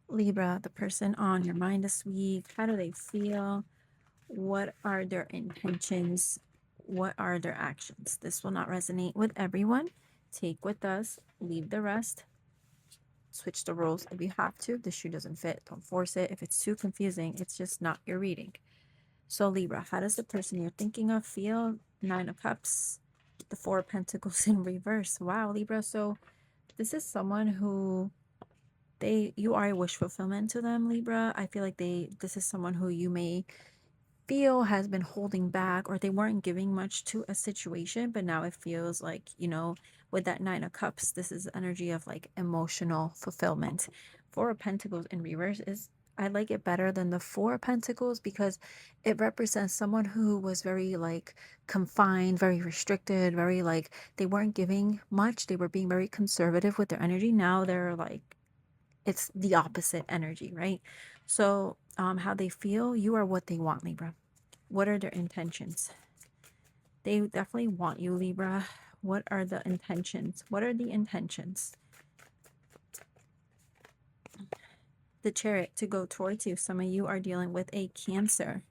Libra, the person on your mind this week, how do they feel? What are their intentions? What are their actions? This will not resonate with everyone. Take with us, leave the rest. Switch the roles if you have to. If the shoe doesn't fit, don't force it. If it's too confusing, it's just not your reading. So, Libra, how does the person you're thinking of feel? Nine of Cups, the Four of Pentacles in reverse. Wow, Libra. So, this is someone who you are a wish fulfillment to them, Libra. I feel like this is someone who you may feel has been holding back, or they weren't giving much to a situation, but now it feels like, with that Nine of Cups, this is energy of like emotional fulfillment. Four of Pentacles in reverse is, I like it better than the Four of Pentacles because it represents someone who was very like confined, very restricted, very like they weren't giving much, they were being very conservative with their energy. Now they're like, it's the opposite energy, right? So, how they feel, you are what they want, Libra. What are their intentions? They definitely want you, Libra. What are the intentions? What are the intentions? The Chariot to go towards you. Some of you are dealing with a Cancer.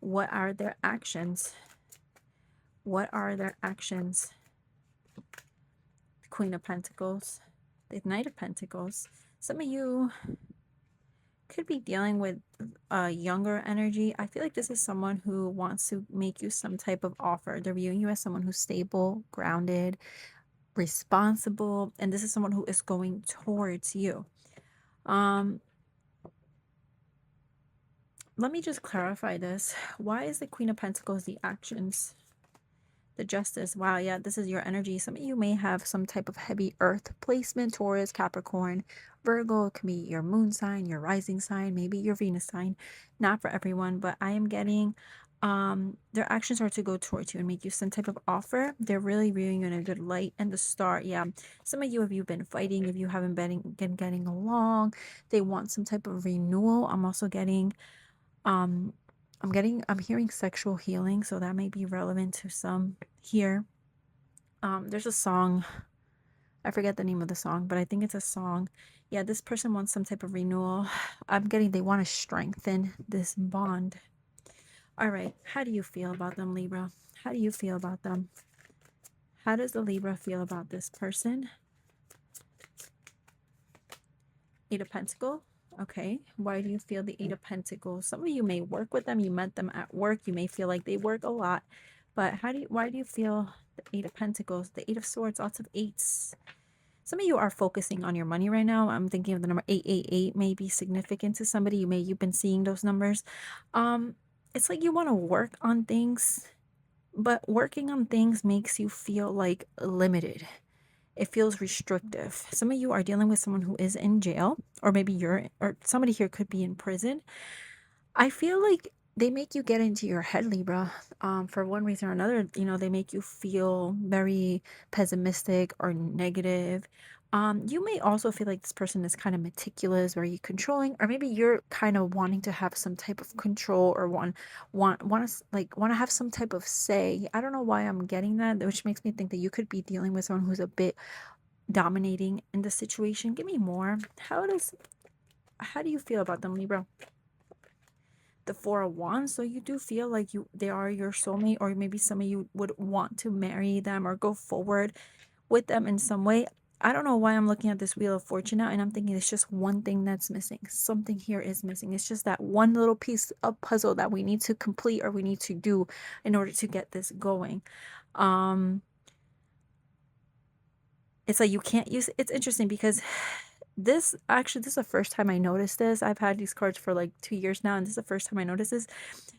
What are their actions? What are their actions? Queen of Pentacles, the Knight of Pentacles. Some of you could be dealing with a younger energy. I feel like this is someone who wants to make you some type of offer. They're viewing you as someone who's stable, grounded, responsible, and this is someone who is going towards you. Let me just clarify this. Why is the Queen of Pentacles the actions? The Justice. Wow, yeah, this is your energy. Some of you may have some type of heavy earth placement, Taurus, Capricorn, Virgo. It can be your moon sign, your rising sign, maybe your Venus sign. Not for everyone, but I am getting their actions are to go towards you and make you some type of offer. They're really viewing you in a good light. And the Star, yeah, some of you, if you've been fighting, if you haven't been getting along, they want some type of renewal. I'm also getting um I'm hearing sexual healing, so that may be relevant to some here. There's a song, I forget the name of the song, but I think it's a song. Yeah, this person wants some type of renewal. I'm getting they want to strengthen this bond. All right, how do you feel about them, Libra? How do you feel about them? How does the Libra feel about this person? Eight of Pentacles. Okay, why do you feel the Eight of Pentacles? Some of you may work with them. You met them at work. You may feel like they work a lot, but why do you feel the Eight of Pentacles, the Eight of Swords, lots of eights? Some of you are focusing on your money right now. I'm thinking of the number 888 may be significant to somebody. You've been seeing those numbers. It's like you want to work on things, but working on things makes you feel like limited. It feels restrictive. Some of you are dealing with someone who is in jail, or maybe or somebody here could be in prison. I feel like they make you get into your head, Libra. For one reason or another, they make you feel very pessimistic or negative. You may also feel like this person is kind of meticulous, very controlling, or maybe you're kind of wanting to have some type of control or want to have some type of say. I don't know why I'm getting that, which makes me think that you could be dealing with someone who's a bit dominating in the situation. Give me more. How do you feel about them, Libra? The Four of Wands. So you do feel like they are your soulmate, or maybe some of you would want to marry them or go forward with them in some way. I don't know why I'm looking at this Wheel of Fortune now and I'm thinking it's just one thing that's missing. Something here is missing. It's just that one little piece of puzzle that we need to complete or we need to do in order to get this going. It's like you can't use it's interesting because this is the first time I noticed this. I've had these cards for like 2 years now, and this is the first time I noticed this.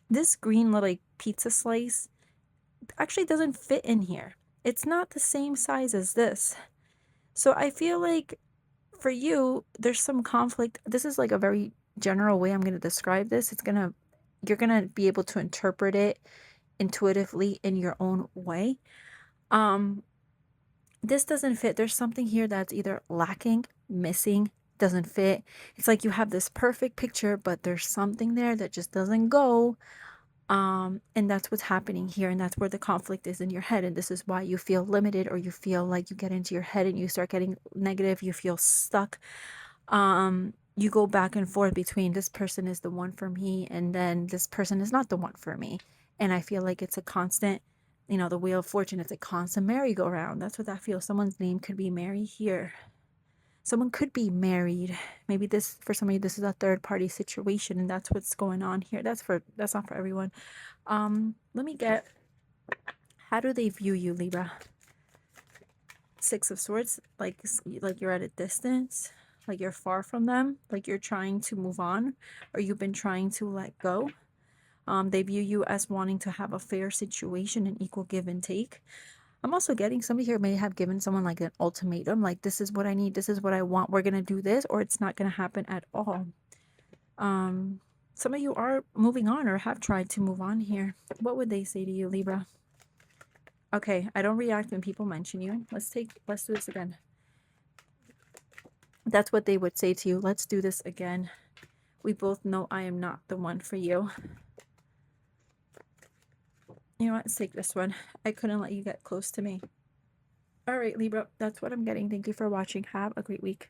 This green little like pizza slice actually doesn't fit in here. It's not the same size as this. So I feel like for you, there's some conflict. This is like a very general way I'm going to describe this. You're going to be able to interpret it intuitively in your own way. This doesn't fit. There's something here that's either lacking, missing, doesn't fit. It's like you have this perfect picture, but there's something there that just doesn't go. And that's what's happening here, and that's where the conflict is in your head, and this is why you feel limited, or you feel like you get into your head and you start getting negative, you feel stuck. You go back and forth between this person is the one for me and then this person is not the one for me. And I feel like it's a constant, you know, the wheel of fortune, it's a constant merry-go-round. That's what I feel. Someone's name could be Mary here. Someone could be married. Maybe this, for some of you, this is a third party situation and that's what's going on here. That's not for everyone. Let me get, how do they view you, Libra? Six of Swords, like you're at a distance, like you're far from them, like you're trying to move on, or you've been trying to let go. They view you as wanting to have a fair situation, an equal give and take. I'm also getting somebody here may have given someone like an ultimatum, like this is what I need, this is what I want, we're gonna do this, or it's not gonna happen at all. Some of you are moving on or have tried to move on here. What would they say to you, Libra? Okay, I don't react when people mention you. Let's do this again. That's what they would say to you. Let's do this again. We both know I am not the one for you. You know what? Let's take this one. I couldn't let you get close to me. All right, Libra, that's what I'm getting. Thank you for watching. Have a great week.